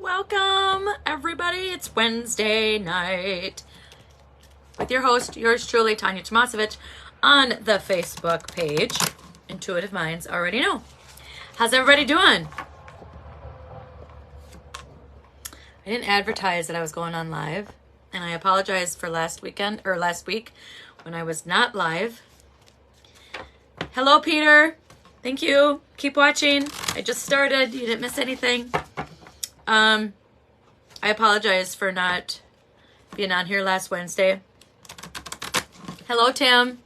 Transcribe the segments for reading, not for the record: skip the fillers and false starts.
Welcome, everybody. It's Wednesday night with your host, yours truly, Tanya Tomasevich, on the Facebook page. Intuitive Minds already know. How's everybody doing? I didn't advertise that I was going on live, and I apologize for last week when I was not live. Hello, Peter. Thank you. Keep watching. I just started. You didn't miss anything. I apologize for not being on here last Wednesday. Hello, Tim.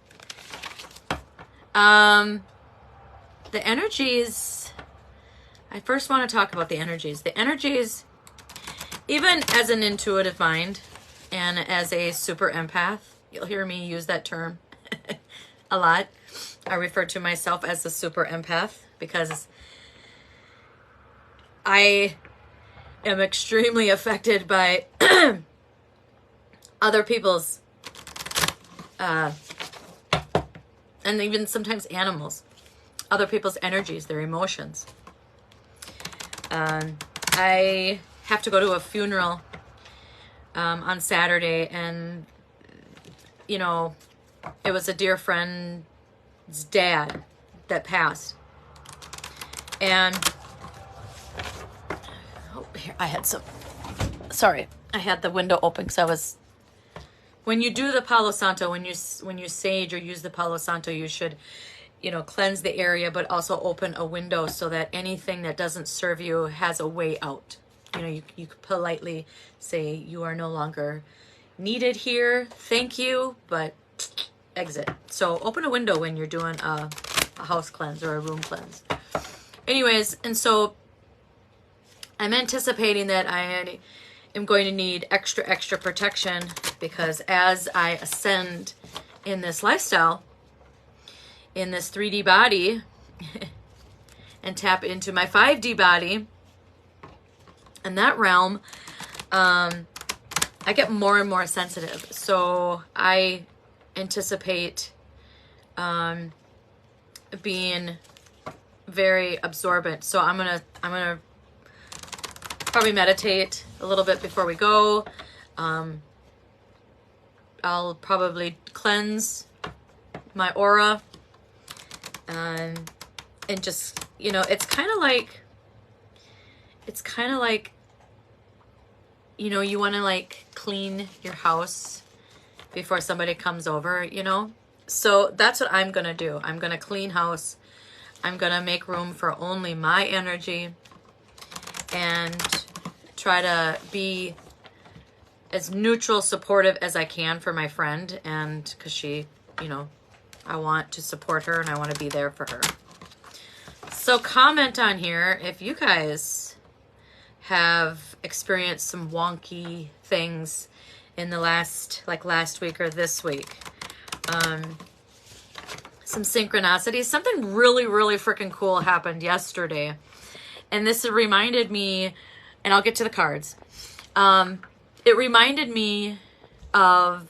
The energies, I first want to talk about the energies. The energies, even as an intuitive mind and as a super empath, you'll hear me use that term a lot. I refer to myself as a super empath because I am extremely affected by other people's and even sometimes animals, other people's energies, their emotions. I have to go to a funeral on Saturday, and you know, it was a dear friend's dad that passed. And I had the window open because I was, when you do the Palo Santo, when you sage or use the Palo Santo, you should, cleanse the area, but also open a window so that anything that doesn't serve you has a way out. You could politely say, you are no longer needed here, thank you, but exit. So open a window when you're doing a house cleanse or a room cleanse. Anyways, and so I'm anticipating that I am going to need extra protection, because as I ascend in this lifestyle, in this 3D body, and tap into my 5D body, in that realm, I get more and more sensitive. So I anticipate being very absorbent. So I'm gonna probably meditate a little bit before we go. I'll probably cleanse my aura, and just, it's kind of like you want to clean your house before somebody comes over, so that's what I'm gonna do. I'm gonna clean house. I'm gonna make room for only my energy and try to be as neutral, supportive as I can for my friend, and because she, I want to support her and I want to be there for her. So comment on here if you guys have experienced some wonky things in the last week or this week. Some synchronicities. Something really, really freaking cool happened yesterday. And this reminded me, and I'll get to the cards. It reminded me of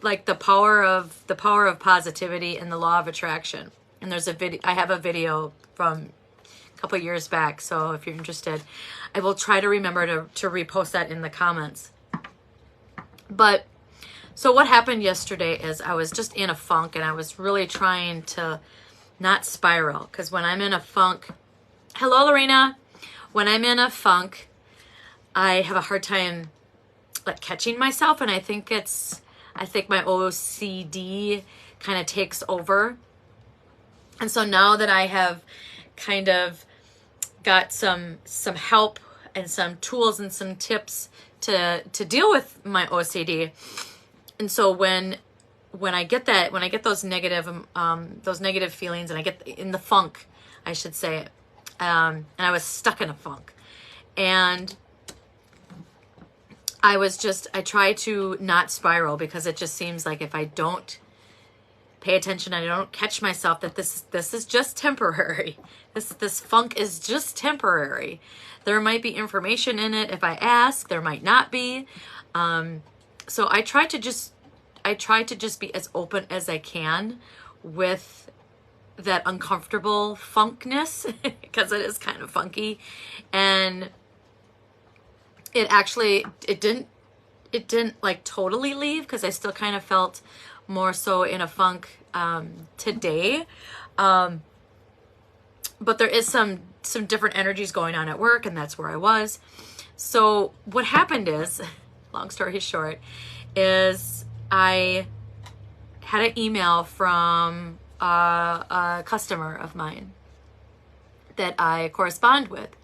the power of positivity and the law of attraction. And there's I have a video from a couple years back. So if you're interested, I will try to remember to repost that in the comments. But so what happened yesterday is I was just in a funk, and I was really trying to not spiral, because when I'm in a funk, hello, Lorena. When I'm in a funk, I have a hard time catching myself, and I think my OCD kind of takes over. And so now that I have kind of got some help and some tools and some tips to deal with my OCD, and so when I get those negative feelings, and I get in the funk, I should say. And I was stuck in a funk, and I try to not spiral, because it just seems like if I don't pay attention, I don't catch myself, that this is just temporary. This funk is just temporary. There might be information in it if I ask. There might not be. So I try to just be as open as I can with that uncomfortable funkness, because it is kind of funky. And it didn't like totally leave, because I still kind of felt more so in a funk today. But there is some different energies going on at work, and that's where I was. So what happened is, long story short, is I had an email from a customer of mine that I correspond with.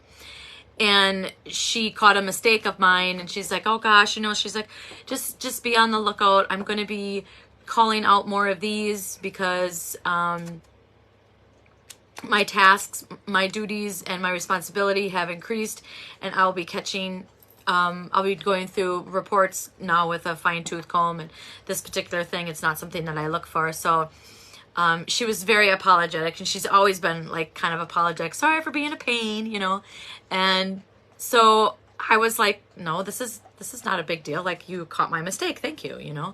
And she caught a mistake of mine, and she's like, oh gosh, you know, she's like, just be on the lookout. I'm going to be calling out more of these because my tasks, my duties, and my responsibility have increased, and I'll be I'll be going through reports now with a fine-tooth comb, and this particular thing, it's not something that I look for. So she was very apologetic, and she's always been like kind of apologetic. Sorry for being a pain, you know. And so I was like, no, this is not a big deal. Like, you caught my mistake. Thank you, you know.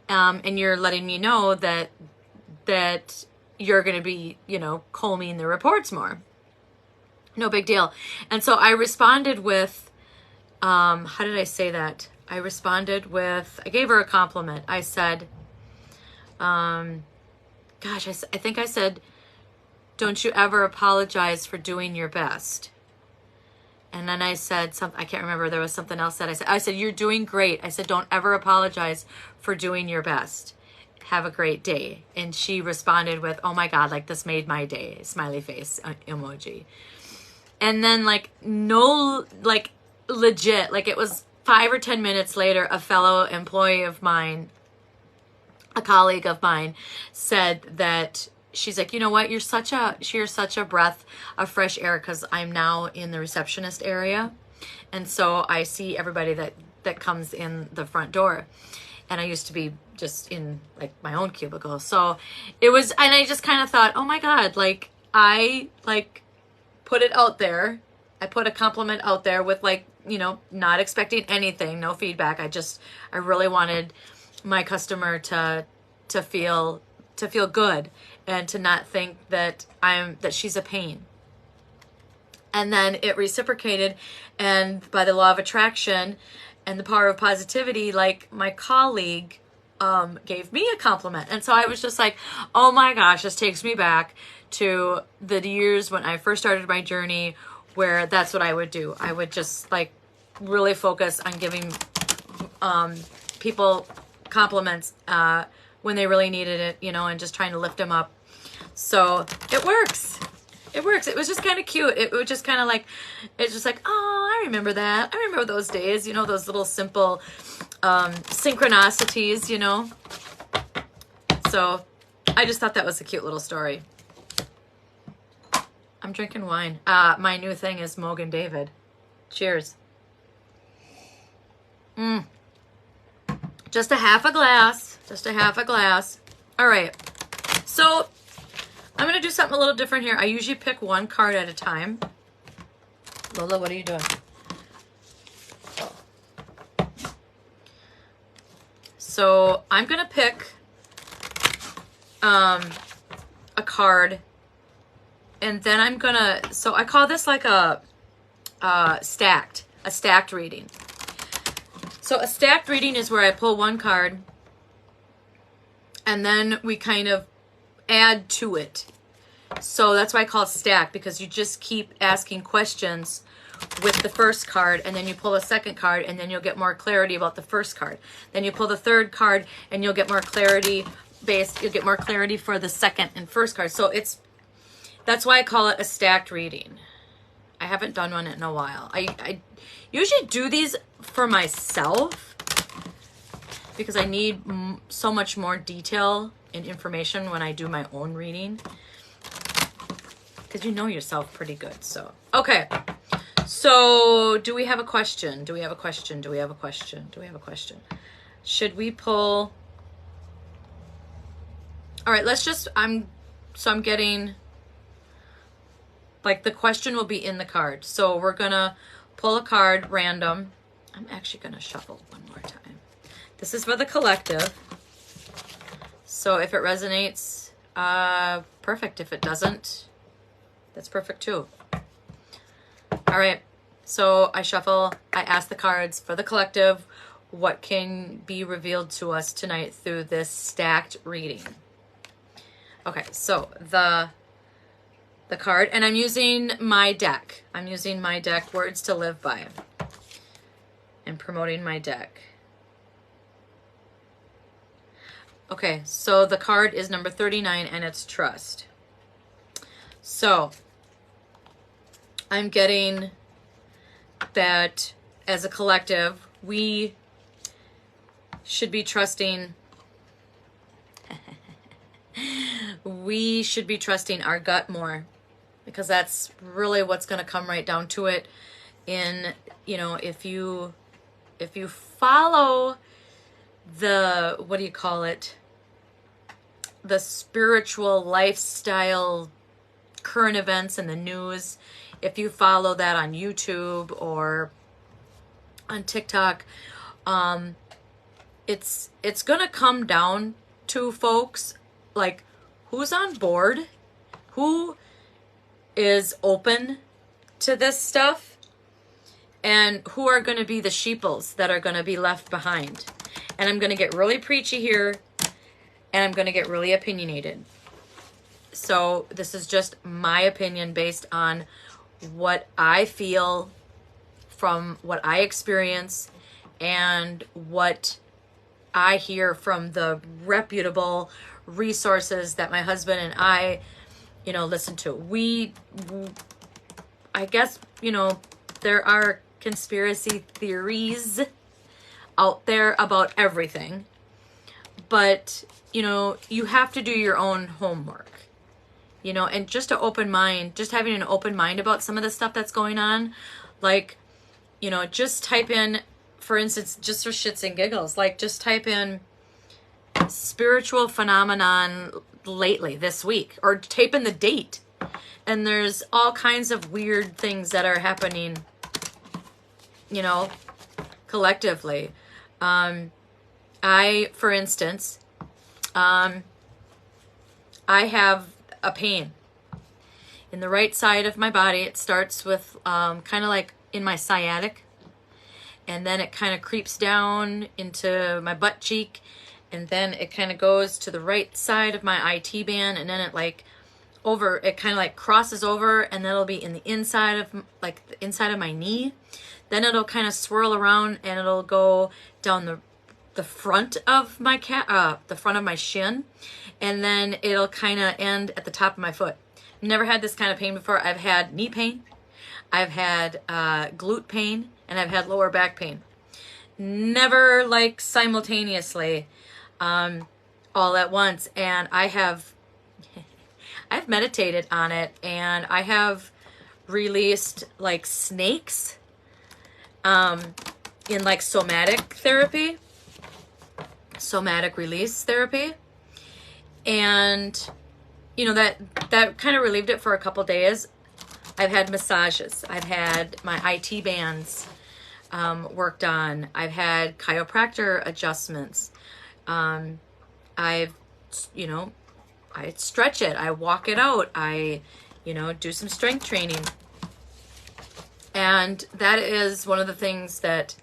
And you're letting me know that you're going to be, you know, combing the reports more. No big deal. And so I responded with, how did I say that? I responded with, I gave her a compliment. I said, gosh, I think I said, don't you ever apologize for doing your best. And then I said something, I can't remember, there was something else that I said, you're doing great. I said, don't ever apologize for doing your best. Have a great day. And she responded with, oh my God, like, this made my day, smiley face emoji. And then, like, no, like, legit, like, it was 5 or 10 minutes later, a fellow employee of mine, a colleague of mine, said that, she's like, you know what, you're such a breath of fresh air, because I'm now in the receptionist area, and so I see everybody that comes in the front door, and I used to be just in like my own cubicle. So it was, and I just kind of thought, oh my God, like, I like put it out there. I put a compliment out there with, like, you know, not expecting anything, no feedback. I really wanted my customer to feel good, and to not think that she's a pain. And then it reciprocated, and by the law of attraction and the power of positivity, like, my colleague gave me a compliment. And so I was just like, oh my gosh, this takes me back to the years when I first started my journey, where that's what I would do. I would just like really focus on giving people compliments when they really needed it, you know, and just trying to lift them up. So it works. It works. It was just kind of cute. It was just kind of like, it's just like, oh, I remember that. I remember those days, you know, those little simple synchronicities, you know. So I just thought that was a cute little story. I'm drinking wine. My new thing is Mogan David. Cheers. Just a half a glass. Just a half a glass. All right. So I'm going to do something a little different here. I usually pick one card at a time. Lola, what are you doing? Oh. So I'm going to pick a card, and then I'm going to, so I call this like a stacked reading. So a stacked reading is where I pull one card, and then we kind of add to it. So that's why I call it stacked, because you just keep asking questions with the first card, and then you pull a second card, and then you'll get more clarity about the first card. Then you pull the third card, and you'll get more clarity you'll get more clarity for the second and first card. So that's why I call it a stacked reading. I haven't done one in a while. I usually do these for myself because I need so much more detail and information when I do my own reading, because you know yourself pretty good. So, okay. So, do we have a question? Do we have a question? Do we have a question? Do we have a question? Should we pull? All right, let's just, I'm getting, like, the question will be in the card. So we're going to pull a card random. I'm actually going to shuffle one more time. This is for the collective. So if it resonates, perfect. If it doesn't, that's perfect too. All right. So I shuffle, I ask the cards for the collective, what can be revealed to us tonight through this stacked reading. Okay, so the card, and I'm using my deck. I'm using my deck, Words to Live By, and promoting my deck. Okay, so the card is number 39, and it's Trust. So I'm getting that as a collective, we should be trusting we should be trusting our gut more, because that's really what's going to come right down to it. In, you know, if you follow the, what do you call it, the spiritual lifestyle current events in the news, if you follow that on YouTube or on TikTok, it's going to come down to, folks, like, who's on board, who is open to this stuff, and who are going to be the sheeples that are going to be left behind. And I'm going to get really preachy here, and I'm going to get really opinionated. So this is just my opinion based on what I feel from what I experience and what I hear from the reputable resources that my husband and I, you know, listen to. I guess, you know, there are conspiracy theories out there about everything, but, you know, you have to do your own homework, you know, and just an open mind, just having an open mind about some of the stuff that's going on. Like, you know, just type in, for instance, just for shits and giggles, like, just type in spiritual phenomenon lately this week, or type in the date, and there's all kinds of weird things that are happening, you know, collectively. For instance, I have a pain in the right side of my body. It starts with kind of like in my sciatic, and then it kind of creeps down into my butt cheek, and then it kind of goes to the right side of my IT band, and then it kind of like crosses over, and then it'll be in the inside of, like, the inside of my knee. Then it'll kind of swirl around, and it'll go down the front of my the front of my shin, and then it'll kind of end at the top of my foot. Never had this kind of pain before. I've had knee pain, I've had glute pain, and I've had lower back pain. Never like simultaneously, all at once. And I've meditated on it, and I have released like snakes in like somatic release therapy. And, you know, that kind of relieved it for a couple days. I've had massages. I've had my IT bands worked on. I've had chiropractor adjustments. I stretch it. I walk it out. I, do some strength training. And that is one of the things that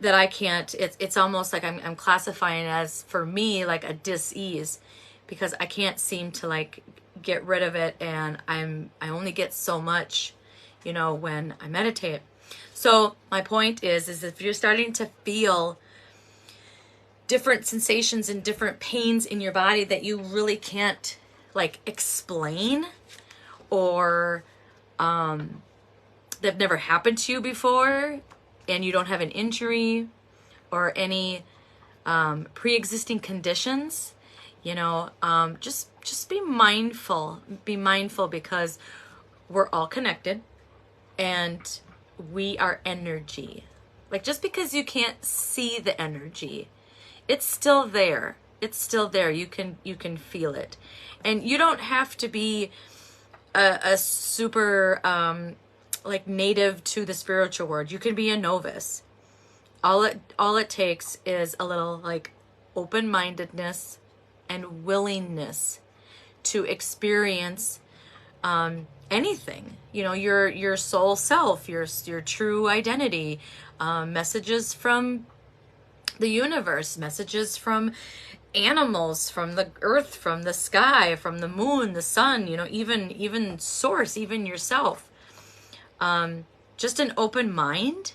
I can't, it's almost like I'm classifying as, for me, like a dis-ease, because I can't seem to like get rid of it, and I only get so much, when I meditate. So my point is if you're starting to feel different sensations and different pains in your body that you really can't like explain, or they've never happened to you before, and you don't have an injury or any pre-existing conditions, just be mindful. Be mindful, because we're all connected and we are energy. Like, just because you can't see the energy, it's still there. It's still there. You can feel it. And you don't have to be a super like native to the spiritual world. You can be a novice. All it takes is a little like open-mindedness and willingness to experience anything, you know, your soul self, your true identity, messages from the universe, messages from animals, from the earth, from the sky, from the moon, the sun, you know, even source, even yourself. Just an open mind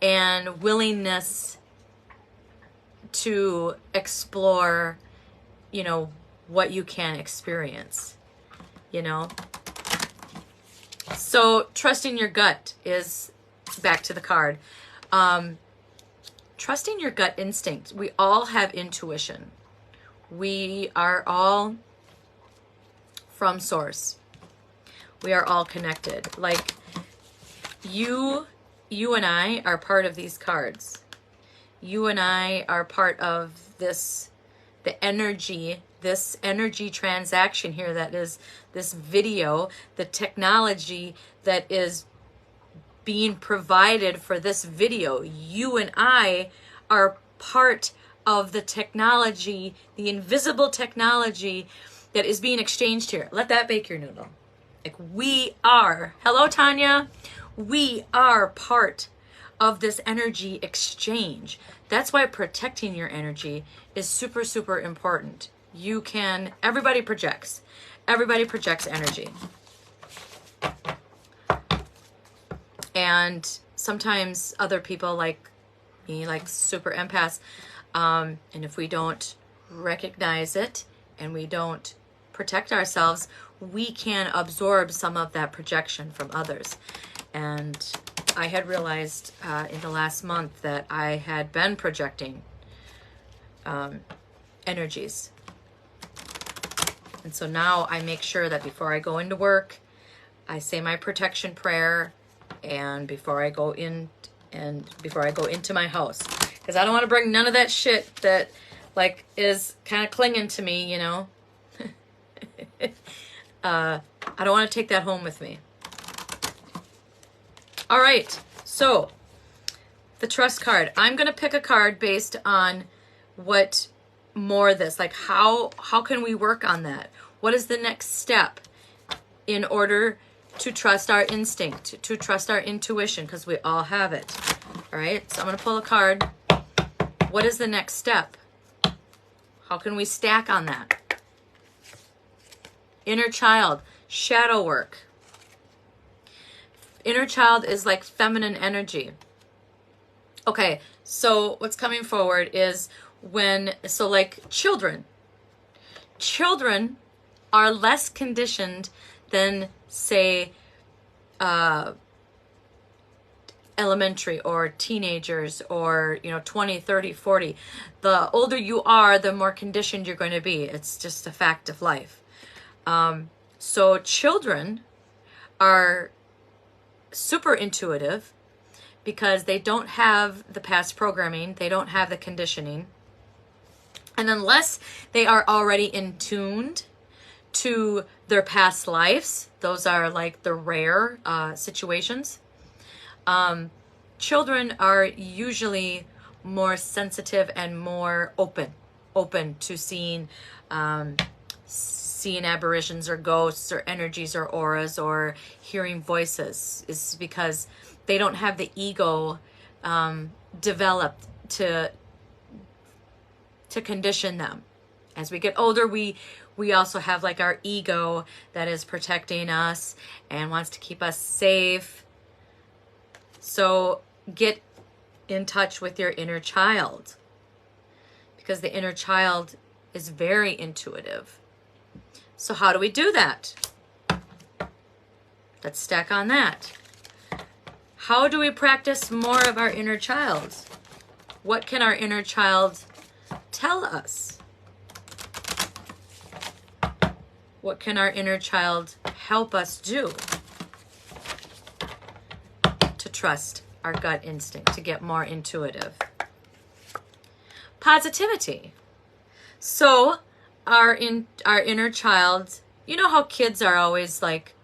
and willingness to explore, you know, what you can experience, you know. So trusting your gut is back to the card. Trusting your gut instinct. We all have intuition. We are all from source. We are all connected. Like you and I are part of these cards. You and I are part of this, the energy, this energy transaction here that is this video, the technology that is being provided for this video. You and I are part of the technology, the invisible technology that is being exchanged here. Let that bake your noodle. Like we are, hello Tanya, we are part of this energy exchange. That's why protecting your energy is super, super important. You can, everybody projects energy. And sometimes other people like me, like super empaths, and if we don't recognize it and we don't protect ourselves, we can absorb some of that projection from others. And I had realized in the last month that I had been projecting energies. And so now I make sure that before I go into work, I say my protection prayer, and before I go in and before I go into my house, because I don't want to bring none of that shit that like is kind of clinging to me, you know. I don't want to take that home with me. All right, so the trust card. I'm going to pick a card based on what more this, like how can we work on that? What is the next step in order to trust our instinct, to trust our intuition, because we all have it. All right, so I'm going to pull a card. What is the next step? How can we stack on that? Inner child, shadow work. Inner child is like feminine energy. Okay, so what's coming forward is so like children are less conditioned than, say, elementary or teenagers or, 20, 30, 40. The older you are, the more conditioned you're going to be. It's just a fact of life. So children are super intuitive because they don't have the past programming. They don't have the conditioning. And unless they are already in tuned to their past lives, those are like the rare situations. Children are usually more sensitive and more open to seeing apparitions or ghosts or energies or auras or hearing voices, is because they don't have the ego developed to condition them. As we get older, we also have like our ego that is protecting us and wants to keep us safe. So get in touch with your inner child, because the inner child is very intuitive. So how do we do that? Let's stack on that. How do we practice more of our inner child? What can our inner child tell us? What can our inner child help us do to trust our gut instinct, to get more intuitive? Positivity. So our inner child, you know how kids are always like,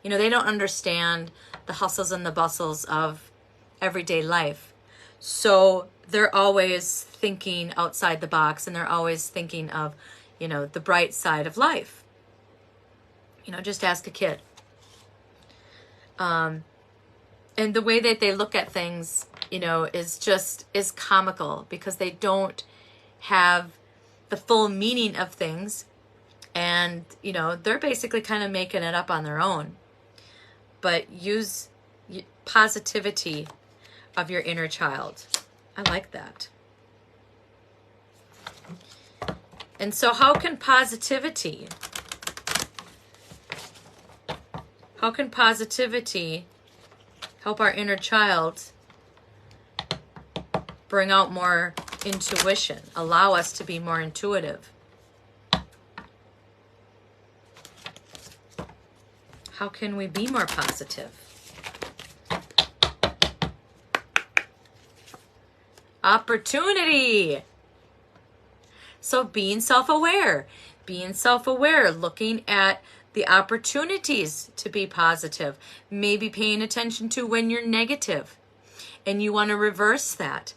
they don't understand the hustles and the bustles of everyday life. So they're always thinking outside the box, and they're always thinking of, the bright side of life. Just ask a kid. And the way that they look at things, you know, is comical, because they don't have the full meaning of things. And, you know, they're basically kind of making it up on their own. But use positivity of your inner child. I like that. And so how can positivity help our inner child bring out more intuition, allow us to be more intuitive? How can we be more positive? Opportunity. So being self-aware, looking at the opportunities to be positive, maybe paying attention to when you're negative and you want to reverse that.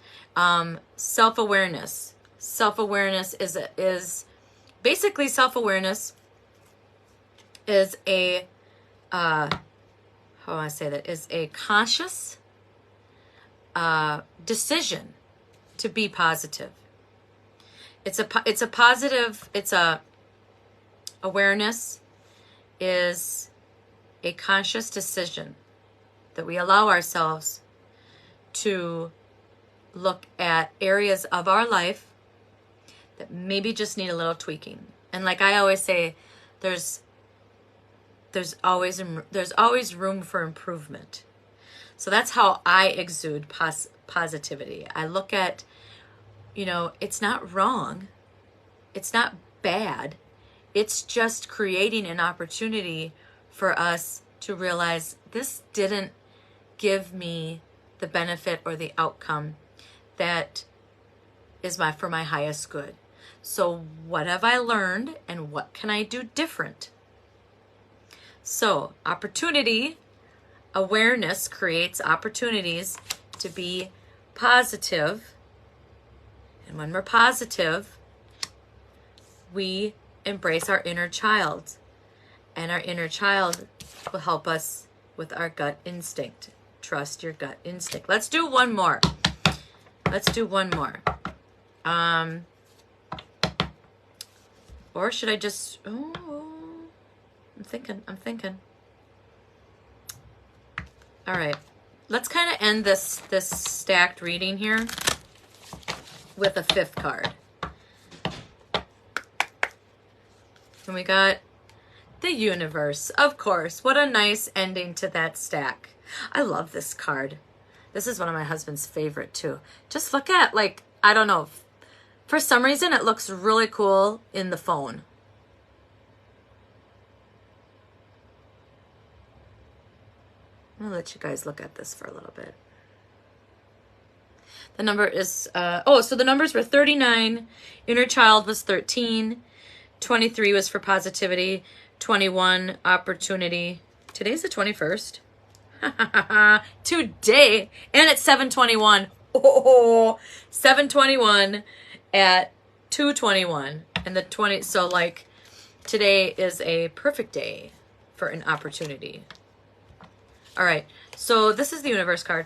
Self-awareness. Self-awareness is basically self-awareness is a how do I say that? Is a conscious decision to be positive. It's a positive. Awareness is a conscious decision that we allow ourselves to look at areas of our life that maybe just need a little tweaking. And like I always say, there's always room for improvement. So that's how I exude positivity. I look at, you know, it's not wrong. It's not bad. It's just creating an opportunity for us to realize this didn't give me the benefit or the outcome that is for my highest good. So what have I learned and what can I do different? So opportunity, awareness creates opportunities to be positive. And when we're positive, we embrace our inner child. And our inner child will help us with our gut instinct. Trust your gut instinct. Let's do one more. Or should I just... I'm thinking. All right. Let's kind of end this stacked reading here with a fifth card. And we got the universe. Of course. What a nice ending to that stack. I love this card. This is one of my husband's favorite too. Just look at, like, I don't know. For some reason, it looks really cool in the phone. I'm going to let you guys look at this for a little bit. The number is, so the numbers were 39. Inner child was 13. 23 was for positivity. 21, opportunity. Today's the 21st. Today. And it's 7:21. Oh, 7:21 at 2:21. And the 20, so like today is a perfect day for an opportunity. All right. So this is the universe card.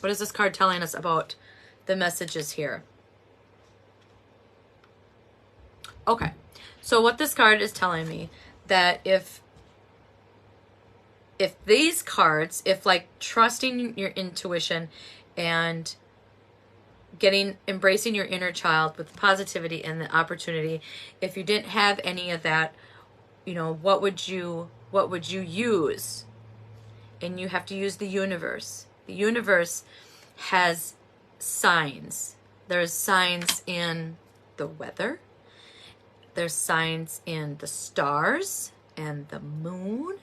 What is this card telling us about the messages here? Okay. So what this card is telling me, that if these cards, if like trusting your intuition and embracing your inner child with positivity and the opportunity, if you didn't have any of that, you know, what would you use? And you have to use the universe. The universe has signs. There's signs in the weather. There's signs in the stars and the moon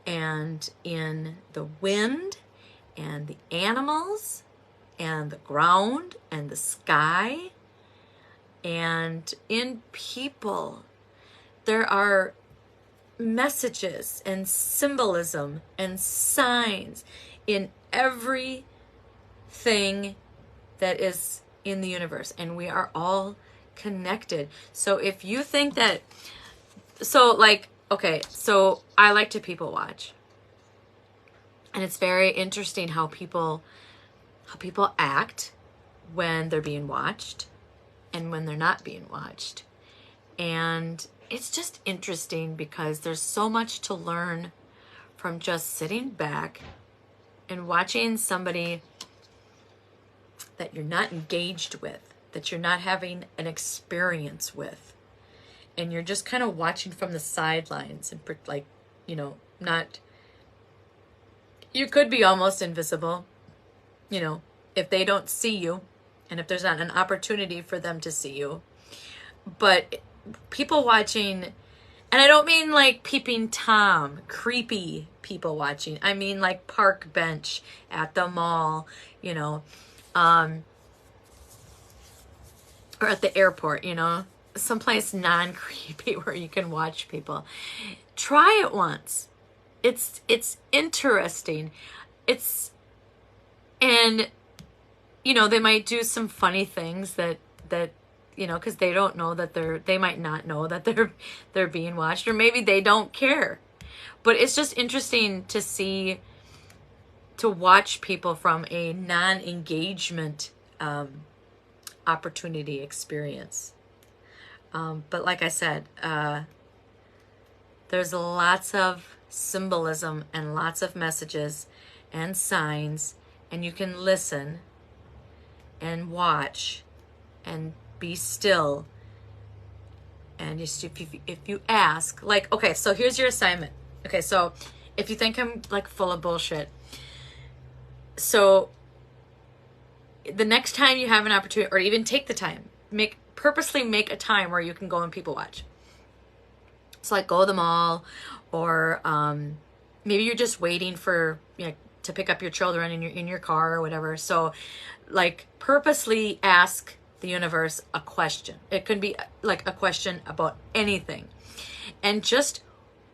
and in the wind and the animals and the ground and the sky and in people. There are messages and symbolism and signs in everything that is in the universe, and we are all connected. So if you think that, so like, okay, so I like to people watch. And it's very interesting how people act when they're being watched and when they're not being watched. And it's just interesting because there's so much to learn from just sitting back and watching somebody that you're not engaged with, that you're not having an experience with. And you're just kind of watching from the sidelines and like, you know, not, you could be almost invisible, you know, if they don't see you and if there's not an opportunity for them to see you. But people watching, and I don't mean like peeping Tom, creepy people watching. I mean like park bench at the mall, you know, or at the airport, you know, someplace non-creepy where you can watch people. Try it once. It's interesting. And you know, they might do some funny things that you know, because they don't know that they might not know that they're being watched, or maybe they don't care. But it's just interesting to watch people from a non-engagement opportunity experience. But like I said, there's lots of symbolism and lots of messages and signs, and you can listen and watch and be still. And just if you ask, like, okay, so here's your assignment. Okay, so if you think I'm like full of bullshit, so the next time you have an opportunity, or even take the time, purposely make a time where you can go and people watch. So like go to the mall, or maybe you're just waiting for, you know, to pick up your children in your car or whatever. So like purposely ask the universe a question. It could be like a question about anything, and just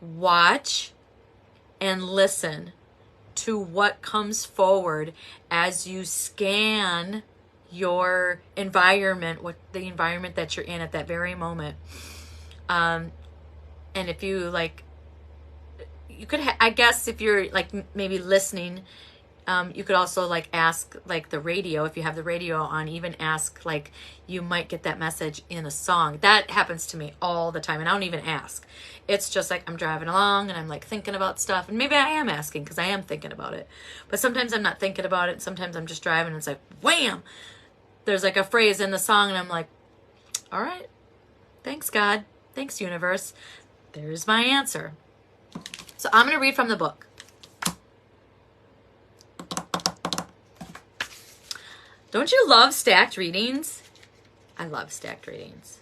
watch and listen to what comes forward as you scan your environment, what the environment that you're in at that very moment. And if you like, you could I guess if you're like maybe listening, you could also like ask like the radio, if you have the radio on, even ask, like you might get that message in a song. That happens to me all the time, and I don't even ask. It's just like I'm driving along and I'm like thinking about stuff, and maybe I am asking because I am thinking about it. But sometimes I'm not thinking about it. Sometimes I'm just driving and it's like wham, there's like a phrase in the song, and I'm like, all right, thanks God, thanks universe, there's my answer. So I'm going to read from the book. Don't you love stacked readings? I love stacked readings.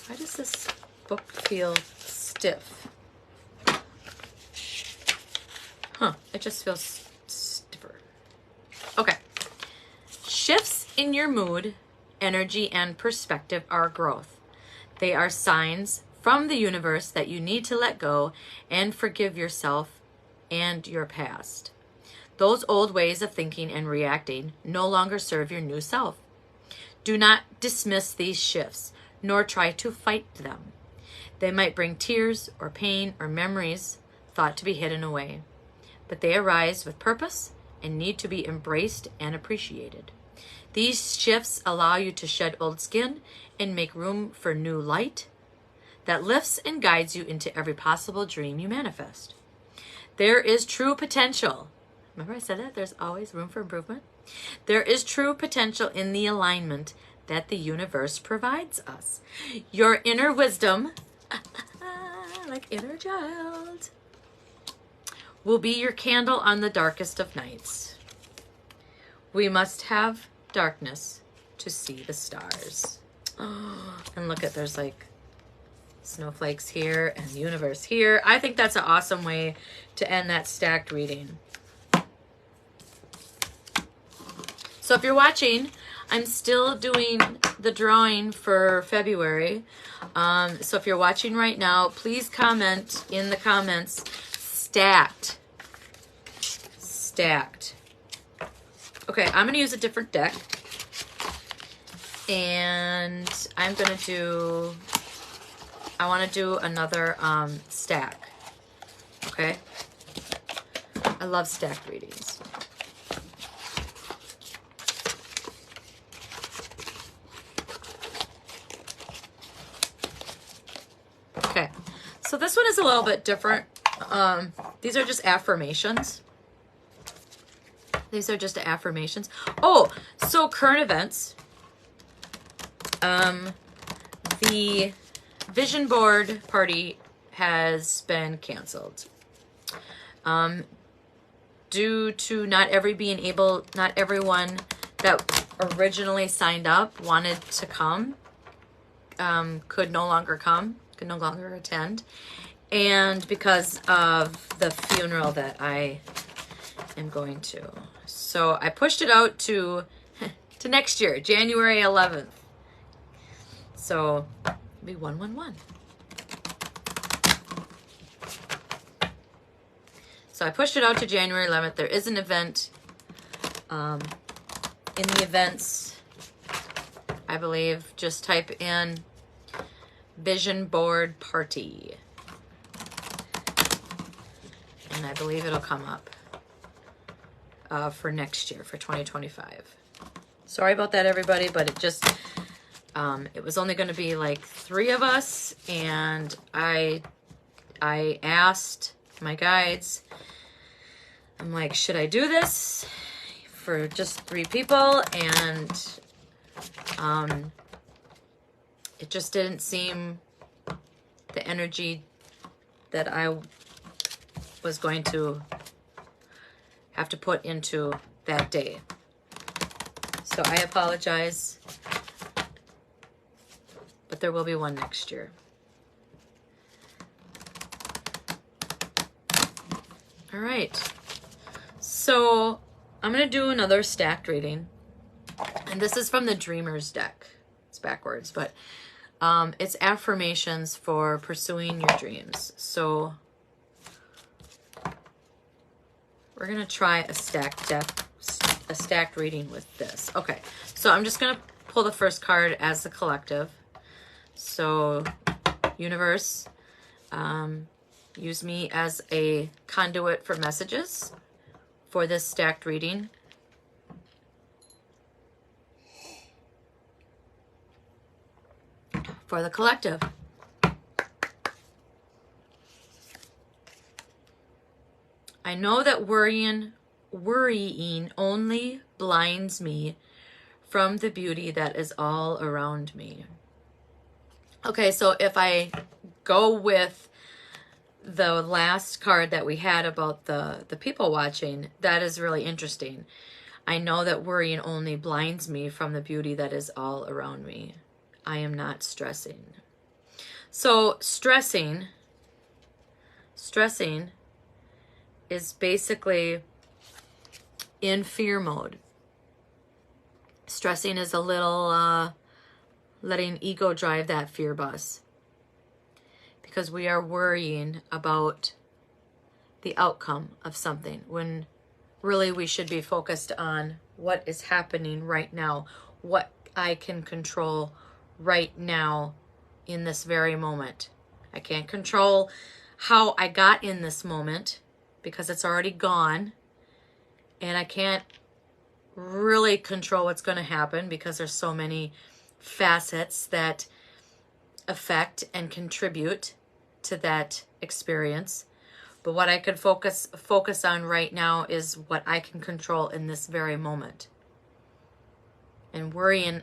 Why does this book feel stiff? Huh, it just feels stiffer. Okay. Shifts in your mood, energy, and perspective are growth. They are signs from the universe that you need to let go and forgive yourself and your past. Those old ways of thinking and reacting no longer serve your new self. Do not dismiss these shifts, nor try to fight them. They might bring tears or pain or memories thought to be hidden away, but they arise with purpose and need to be embraced and appreciated. These shifts allow you to shed old skin and make room for new light that lifts and guides you into every possible dream you manifest. There is true potential. Remember I said that? There's always room for improvement. There is true potential in the alignment that the universe provides us. Your inner wisdom, like inner child, will be your candle on the darkest of nights. We must have darkness to see the stars. Oh, and look at, there's like snowflakes here and the universe here. I think that's an awesome way to end that stacked reading. So if you're watching, I'm still doing the drawing for February. So if you're watching right now, please comment in the comments, stacked. Stacked. Okay, I'm going to use a different deck. And I'm going to do, I want to do another stack. Okay? I love stacked readings. Okay, so this one is a little bit different. These are just affirmations. These are just affirmations. Oh, so current events. The vision board party has been canceled. Due to not everyone that originally signed up wanted to come, could no longer come, could no longer attend. And because of the funeral that I am going to. So I pushed it out to next year, January 11th. So it'll be 111. So I pushed it out to January 11th. There is an event. In the events, I believe, just type in vision board party. And I believe it'll come up for next year, for 2025. Sorry about that, everybody, but it just, it was only going to be like 3 of us, and I asked my guides, I'm like, should I do this for just 3 people? And it just didn't seem the energy that I was going to have to put into that day. So I apologize, but there will be one next year. All right, so I'm going to do another stacked reading, and this is from the Dreamer's deck. It's backwards, but it's affirmations for pursuing your dreams. So we're going to try a stacked reading with this. Okay, so I'm just going to pull the first card as the collective. So universe, use me as a conduit for messages for this stacked reading. For the collective. I know that worrying only blinds me from the beauty that is all around me. Okay, so if I go with the last card that we had about the people watching, that is really interesting. I know that worrying only blinds me from the beauty that is all around me. I am not stressing. So stressing is basically in fear mode. Stressing is a little letting ego drive that fear bus, because we are worrying about the outcome of something when really we should be focused on what is happening right now, what I can control right now in this very moment. I can't control how I got in this moment because it's already gone, and I can't really control what's going to happen because there's so many facets that affect and contribute to that experience. But what I could focus on right now is what I can control in this very moment. And worrying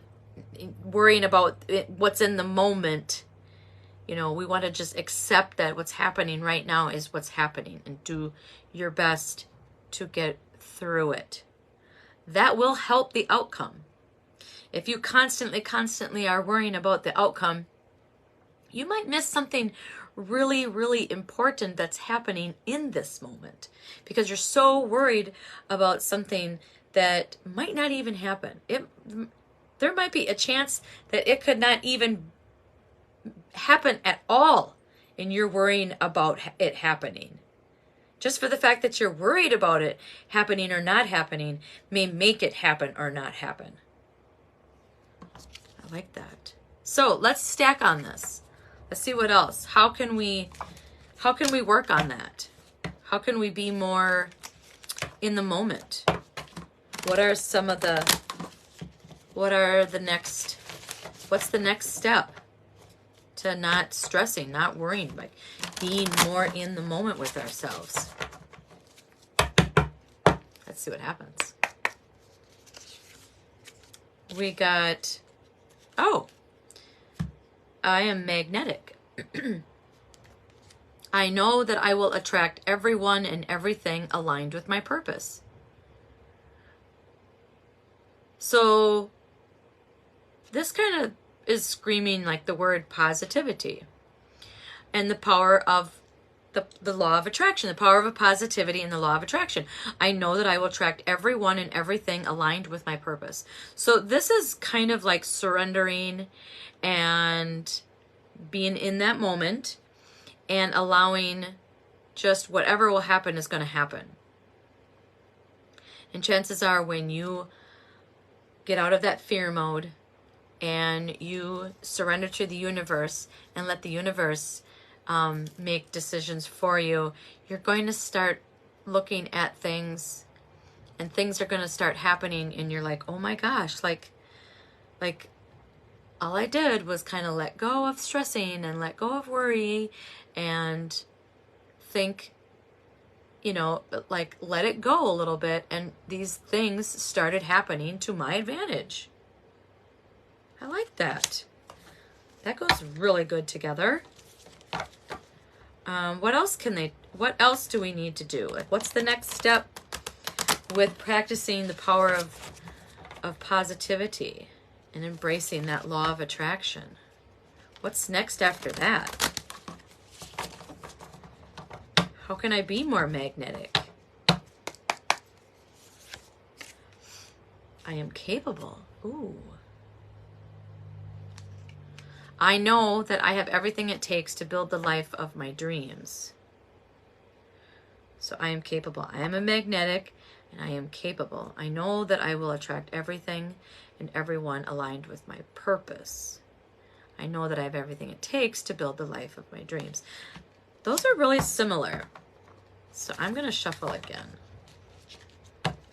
about what's in the moment, you know, we want to just accept that what's happening right now is what's happening and do your best to get through it. That will help the outcome. If you constantly are worrying about the outcome, you might miss something really, really important that's happening in this moment because you're so worried about something that might not even happen. There might be a chance that it could not even happen at all, and you're worrying about it happening. Just for the fact that you're worried about it happening or not happening may make it happen or not happen. I like that. So let's stack on this. Let's see what else. How can we work on that? How can we be more in the moment? What are some of the, what's the next step to not stressing, not worrying, like being more in the moment with ourselves? Let's see what happens. We got, oh, I am magnetic. I know that I will attract everyone and everything aligned with my purpose. So this kind of is screaming like the word positivity and the power of the law of attraction, the power of positivity and the law of attraction. I know that I will attract everyone and everything aligned with my purpose. So this is kind of like surrendering and being in that moment and allowing just whatever will happen is going to happen. And chances are when you get out of that fear mode and you surrender to the universe and let the universe make decisions for you, you're going to start looking at things and things are going to start happening and you're like, oh my gosh, like all I did was kind of let go of stressing and let go of worry and think, you know, like let it go a little bit, and these things started happening to my advantage. I like that. That goes really good together. What else do we need to do? Like, what's the next step with practicing the power of positivity and embracing that law of attraction? What's next after that? How can I be more magnetic? I am capable. Ooh. I know that I have everything it takes to build the life of my dreams. So I am capable. I am a magnetic and I am capable. I know that I will attract everything and everyone aligned with my purpose. I know that I have everything it takes to build the life of my dreams. Those are really similar. So I'm going to shuffle again.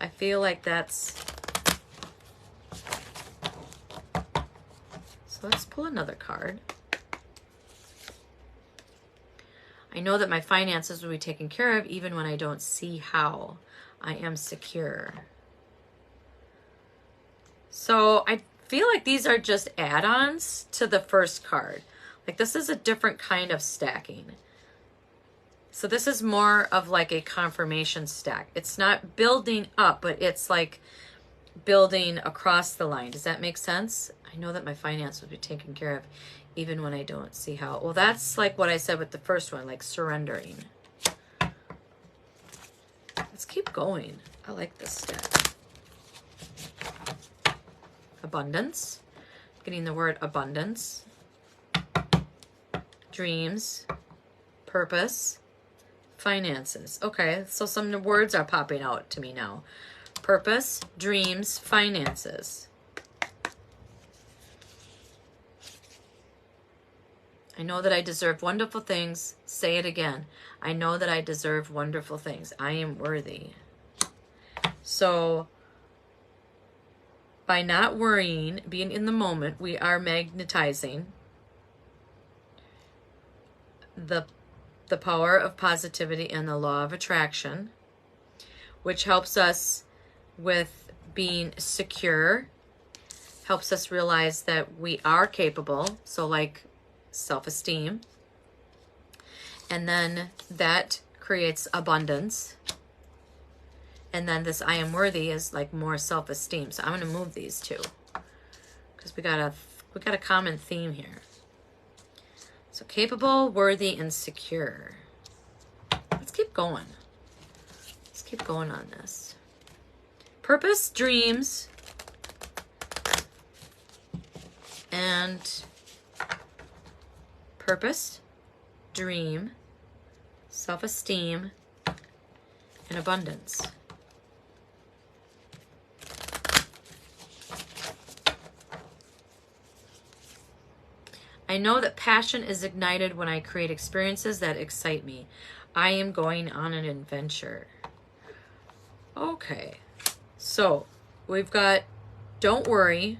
I feel like that's... So let's pull another card. I know that my finances will be taken care of even when I don't see how. I am secure. So I feel like these are just add-ons to the first card. Like this is a different kind of stacking. So this is more of like a confirmation stack. It's not building up, but it's like building across the line. Does that make sense? I know that my finance will be taken care of even when I don't see how. Well, that's like what I said with the first one, like surrendering. Let's keep going. I like this stack. Abundance. Getting the word abundance. Dreams. Purpose. Finances. Okay, so some words are popping out to me now. Purpose, dreams, finances. I know that I deserve wonderful things. Say it again. I know that I deserve wonderful things. I am worthy. So by not worrying, being in the moment, we are magnetizing the power of positivity and the law of attraction, which helps us with being secure, helps us realize that we are capable. So like self-esteem. And then that creates abundance. And then this I am worthy is like more self-esteem. So I'm going to move these two because we got a common theme here. So capable, worthy, and secure. Let's keep going. Let's keep going on this. Purpose, dreams, and purpose, dream, self-esteem, and abundance. I know that passion is ignited when I create experiences that excite me. I am going on an adventure. Okay. So we've got don't worry.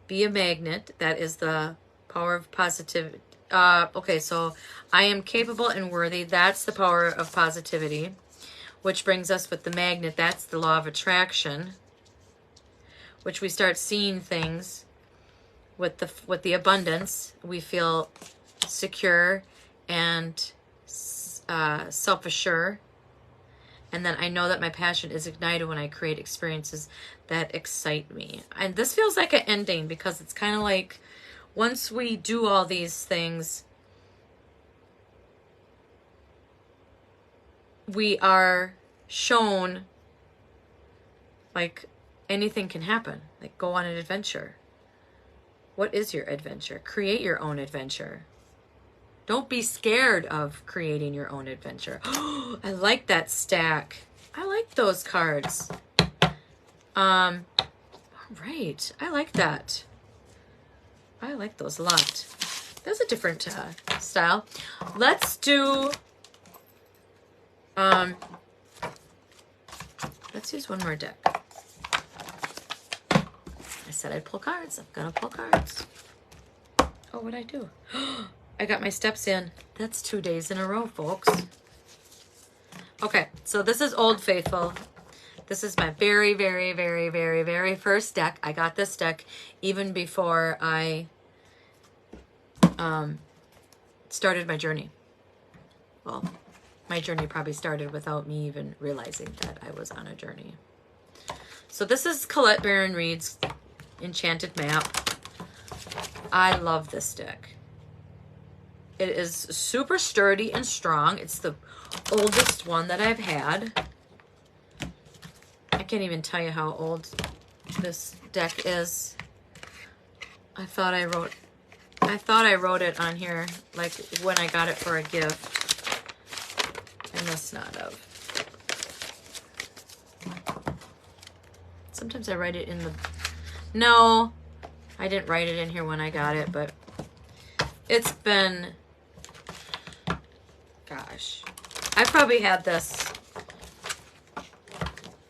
Be a magnet. That is the power of positivity. Okay, so I am capable and worthy. That's the power of positivity, which brings us with the magnet. That's the law of attraction, which we start seeing things with the abundance. We feel secure and self-assured. And then I know that my passion is ignited when I create experiences that excite me. And this feels like an ending because it's kind of like once we do all these things, we are shown like anything can happen. Like go on an adventure. What is your adventure? Create your own adventure. Don't be scared of creating your own adventure. I like that stack. I like those cards. All right. I like that. I like those a lot. That's a different style. Let's do... let's use one more deck. I said I'd pull cards. I'm gonna pull cards. Oh, what'd I do? I got my steps in. That's 2 days in a row, folks. Okay, so this is Old Faithful. This is my very, very, very, very, very first deck. I got this deck even before I started my journey. Well, my journey probably started without me even realizing that I was on a journey. So this is Colette Baron Reed's Enchanted Map. I love this deck. It is super sturdy and strong. It's the oldest one that I've had. I can't even tell you how old this deck is. I thought I wrote it on here like when I got it for a gift. I must not have. Sometimes I write it in the... No, I didn't write it in here when I got it, but it's been... Gosh, I probably had this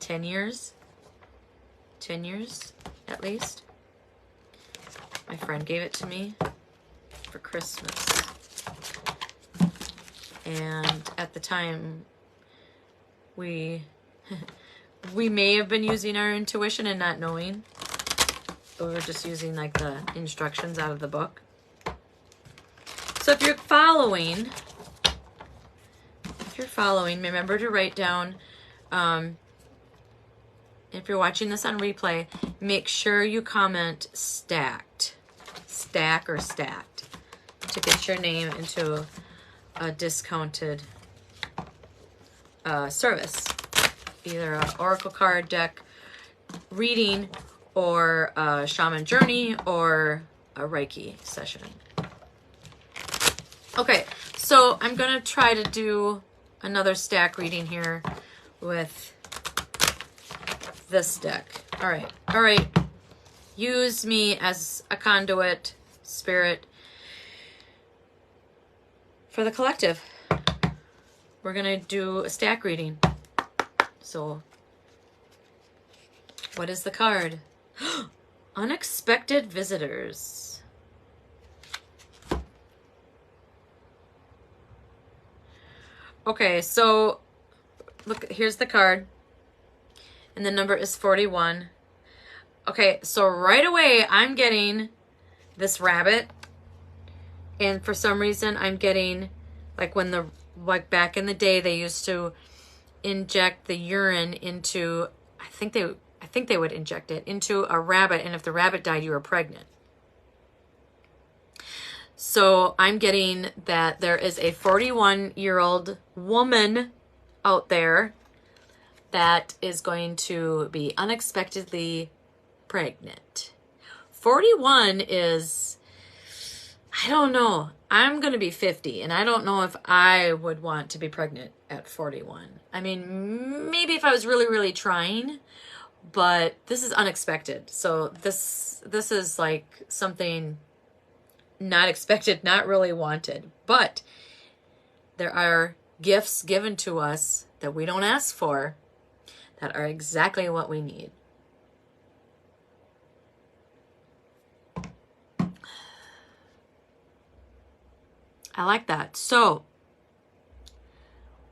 10 years. 10 years, at least. My friend gave it to me for Christmas. And at the time, we may have been using our intuition and not knowing. But we were just using like the instructions out of the book. So if you're following, remember to write down, if you're watching this on replay, make sure you comment stacked, stack or stacked, to get your name into a discounted service, either an Oracle card deck reading or a shaman journey or a Reiki session. Okay, so I'm gonna try to do another stack reading here with this deck. All right. Use me as a conduit, spirit, for the collective. We're gonna do a stack reading. So, what is the card? Unexpected visitors. Okay, so look, here's the card. And the number is 41. Okay, so right away I'm getting this rabbit. And for some reason I'm getting like back in the day they used to inject the urine into, I think they would inject it into a rabbit, and if the rabbit died, you were pregnant. So I'm getting that there is a 41-year-old woman out there that is going to be unexpectedly pregnant. 41 is, I don't know. I'm going to be 50, and I don't know if I would want to be pregnant at 41. I mean, maybe if I was really, really trying, but this is unexpected. So this is like something not expected, not really wanted. But there are gifts given to us that we don't ask for that are exactly what we need. I like that. So,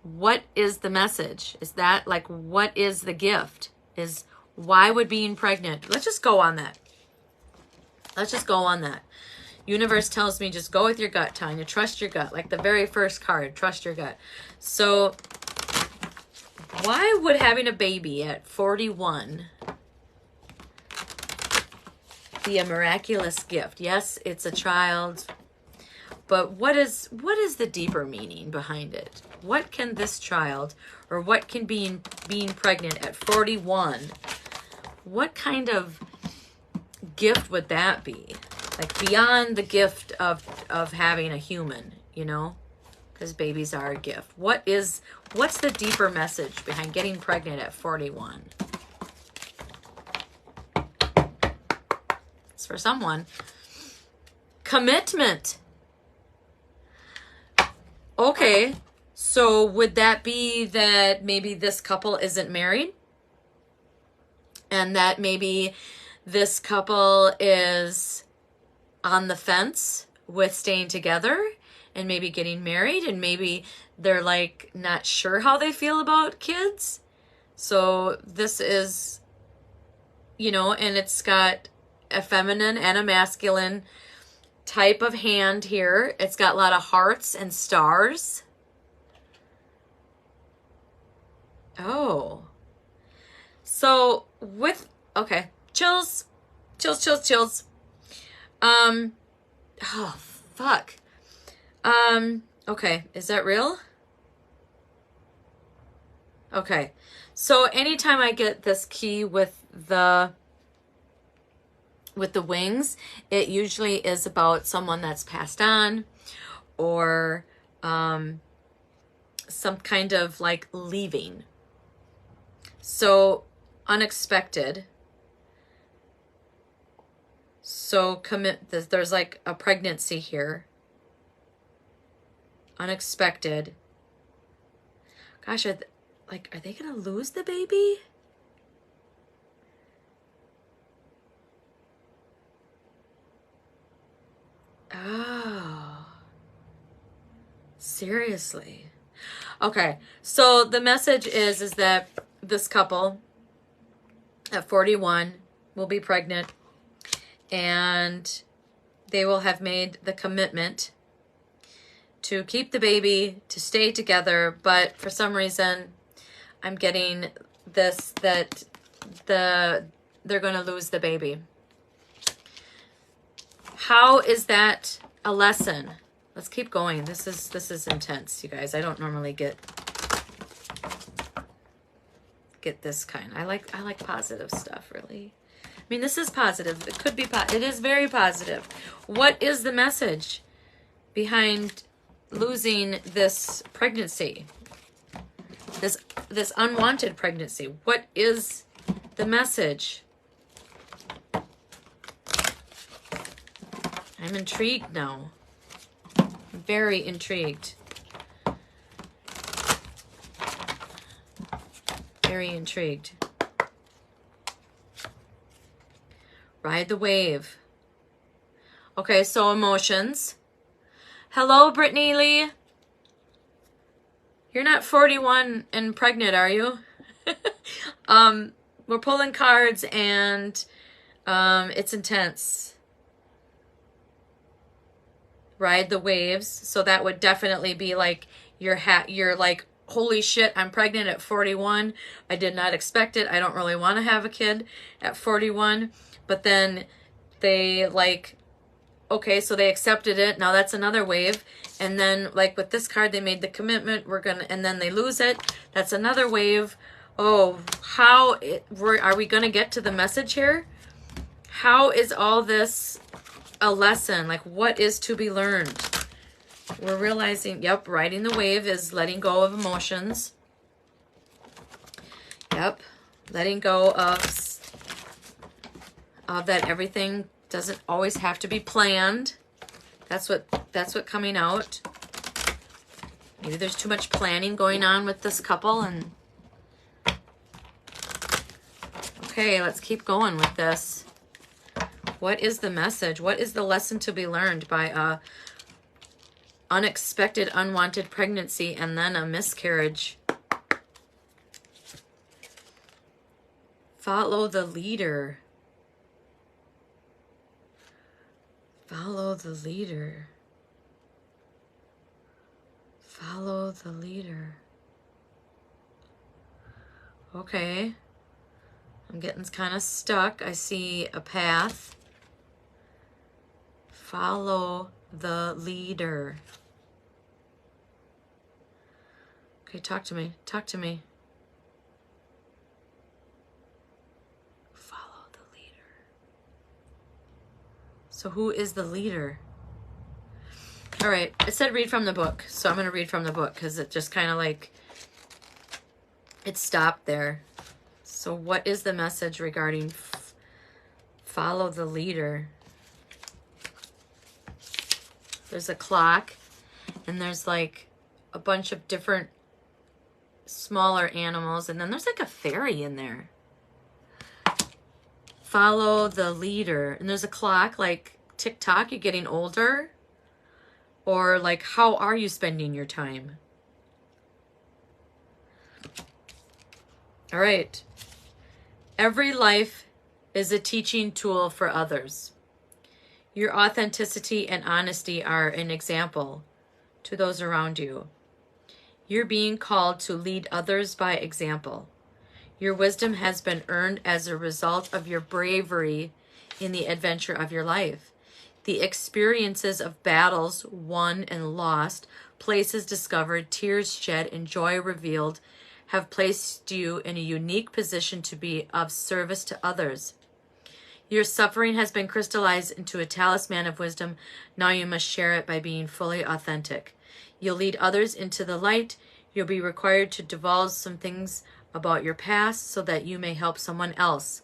what is the message? Is that like, what is the gift? Is why would being pregnant? Let's just go on that. Let's just go on that. Universe tells me just go with your gut, Tanya. Trust your gut. Like the very first card, trust your gut. So, why would having a baby at 41 be a miraculous gift? Yes, it's a child. But what is the deeper meaning behind it? What can this child, or what can being pregnant at 41, what kind of gift would that be? Like beyond the gift of having a human, you know? Because babies are a gift. What's the deeper message behind getting pregnant at 41? It's for someone. Commitment. Okay, so would that be that maybe this couple isn't married? And that maybe this couple is on the fence with staying together and maybe getting married, and maybe they're like not sure how they feel about kids. So this is, you know, and it's got a feminine and a masculine type of hand here. It's got a lot of hearts and stars. Oh. So okay, chills. Oh, fuck. Okay, is that real? Okay. So anytime I get this key with the wings, it usually is about someone that's passed on, or some kind of like leaving. So unexpected. So there's like a pregnancy here. Unexpected. Gosh, are they gonna lose the baby? Oh, seriously? Okay, so the message is that this couple at 41 will be pregnant, and they will have made the commitment to keep the baby, to stay together, but for some reason I'm getting this, that they're going to lose the baby. How is that a lesson? Let's keep going. This is intense, you guys. I don't normally get this kind. I like positive stuff, really. I mean, this is positive. It could be it is very positive. What is the message behind losing this pregnancy? This unwanted pregnancy. What is the message? I'm intrigued now. I'm very intrigued. Very intrigued. Ride the wave. Okay, so emotions. Hello, Brittany Lee. You're not 41 and pregnant, are you? We're pulling cards, and it's intense. Ride the waves. So that would definitely be like you're like, holy shit, I'm pregnant at 41. I did not expect it. I don't really want to have a kid at 41. But then they like, okay, so they accepted it. Now that's another wave. And then like with this card, they made the commitment. And then they lose it. That's another wave. Oh, are we going to get to the message here? How is all this a lesson? Like, what is to be learned? We're realizing, yep, riding the wave is letting go of emotions. Yep, letting go of that everything doesn't always have to be planned. That's what coming out. Maybe there's too much planning going on with this couple. And okay, let's keep going with this. What is the message? What is the lesson to be learned by a unexpected, unwanted pregnancy and then a miscarriage? Follow the leader. Follow the leader. Follow the leader. Okay. I'm getting kind of stuck. I see a path. Follow the leader. Okay, talk to me. Talk to me. Follow the leader. So who is the leader? All right, it said read from the book. So I'm going to read from the book because it just kind of like, it stopped there. So what is the message regarding follow the leader? There's a clock, and there's like a bunch of different smaller animals, and then there's like a fairy in there. Follow the leader. And there's a clock, like tick-tock, you're getting older. Or like, how are you spending your time? All right. Every life is a teaching tool for others. Your authenticity and honesty are an example to those around you. You're being called to lead others by example. Your wisdom has been earned as a result of your bravery in the adventure of your life. The experiences of battles won and lost, places discovered, tears shed, and joy revealed have placed you in a unique position to be of service to others. Your suffering has been crystallized into a talisman of wisdom. Now you must share it by being fully authentic. You'll lead others into the light. You'll be required to divulge some things about your past so that you may help someone else.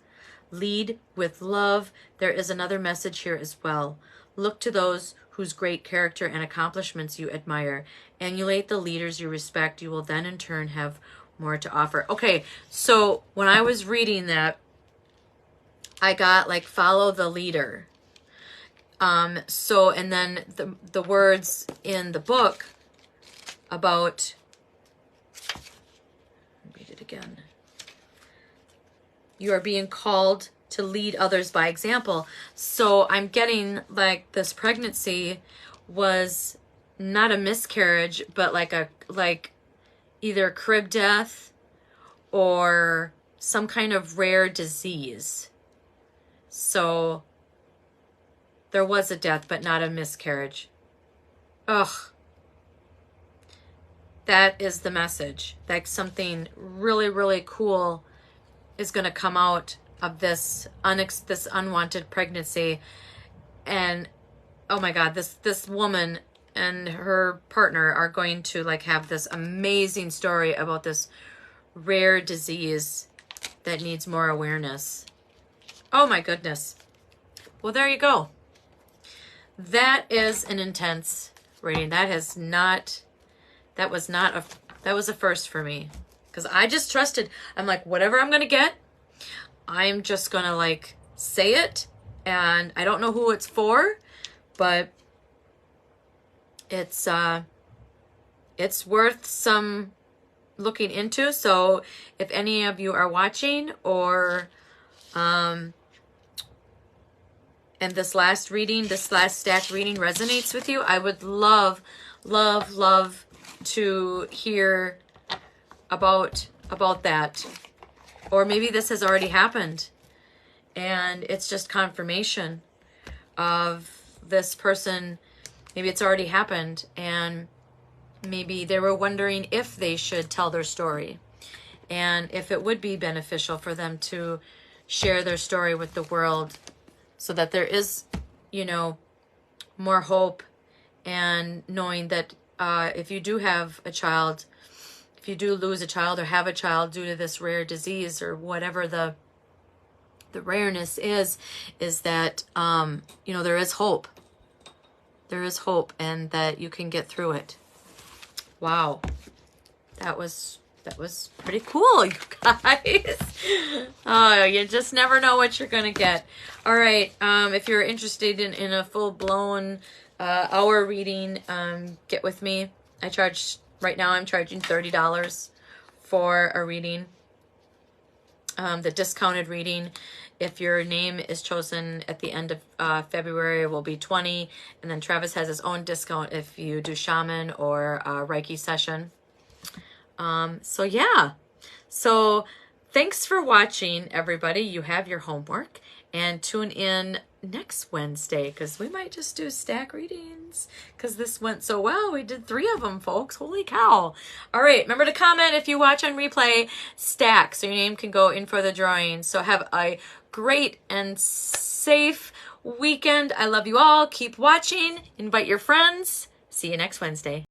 Lead with love. There is another message here as well. Look to those whose great character and accomplishments you admire. Emulate the leaders you respect. You will then in turn have more to offer. Okay, so when I was reading that, I got like follow the leader. And then the words in the book about, read it again. You are being called to lead others by example. So I'm getting like this pregnancy was not a miscarriage, but like either crib death or some kind of rare disease. So there was a death, but not a miscarriage. Ugh. That is the message. Like something really, really cool is going to come out of this unwanted pregnancy. And oh my God, this woman and her partner are going to like have this amazing story about this rare disease that needs more awareness. Oh my goodness. Well, there you go. That is an intense reading. That was a first for me. Because I just trusted. I'm like, whatever I'm going to get, I'm just going to like say it. And I don't know who it's for, but it's worth some looking into. So if any of you are watching or and this last stack reading resonates with you, I would love, love, love to hear about that. Or maybe this has already happened and it's just confirmation of this person. Maybe it's already happened and maybe they were wondering if they should tell their story and if it would be beneficial for them to share their story with the world so that there is, more hope, and knowing that if you do have a child, if you do lose a child or have a child due to this rare disease or whatever the rareness is that, there is hope. There is hope and that you can get through it. Wow. That was pretty cool, you guys. Oh, you just never know what you're gonna get. All right, if you're interested in a full-blown hour reading, get with me. Right now I'm charging $30 for a reading. The discounted reading, if your name is chosen at the end of February, will be $20, and then Travis has his own discount if you do shaman or a Reiki session. So yeah, so thanks for watching, everybody. You have your homework, and tune in next Wednesday because we might just do stack readings because this went so well. We did 3 of them, folks. Holy cow. All right, remember to comment if you watch on replay, stack, so your name can go in for the drawing. So have a great and safe weekend. I love you all. Keep watching. Invite your friends. See you next Wednesday.